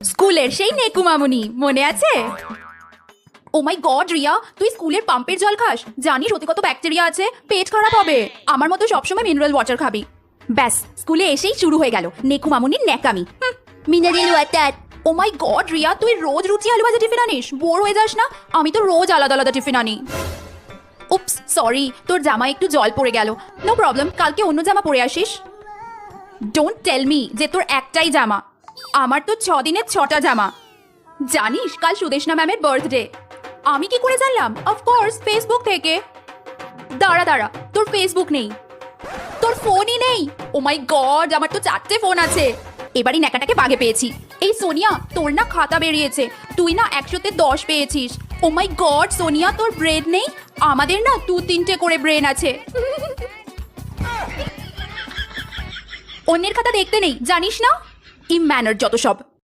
স্কুলের সেই নেকু মামুনি মনে আছে? ও মাই গড রিয়া, তুই স্কুলের পাম্পের জল খাস? জানিস ওতে কত ব্যাকটেরিয়া আছে, পেট খারাপ হবে। আমার মতো সবসময় মিনারেল ওয়াটার খাবি। ব্যাস, স্কুলে এসেই শুরু হয়ে গেল নেকু মামুনির ন্যাকামি। Mineral water. Oh my god Riya, তুই রোজ রুচি আলু ভাজা টিফিন আনিস? বোর হয়ে যাস না? আমি তো রোজ আলাদা আলাদা টিফিন আনি। উপস সরি, তোর জামায় একটু জল পড়ে গেল। নো প্রবলেম, কালকে অন্য জামা পরে আসিস। ডোন্ট টেল মি যে তোর একটাই জামা। আমার তো 6 দিনের 6টা জামা। জানিস কাল সুদেশনা ম্যামের বার্থডে। আমি কি করে জানলাম? অফকোর্স ফেসবুক থেকে। দাঁড়া দাঁড়া, তোর ফেসবুক নেই? তোর ফোনই নেই? ও মাই গড, আমার তো 4টে ফোন আছে। এবারই ন্যাকাটাকে বাগে পেয়েছি। এই সোনিয়া, তোর না খাতা বেরিয়েছে, তুই না 100তে 10 পেয়েছিস। ও মাই গড সোনিয়া, তোর ব্রেন নেই? আমাদের না 2-3টে করে ব্রেন আছে। অন্যের খাতা দেখতে নেই জানিস না? ইম্যানার যত সব।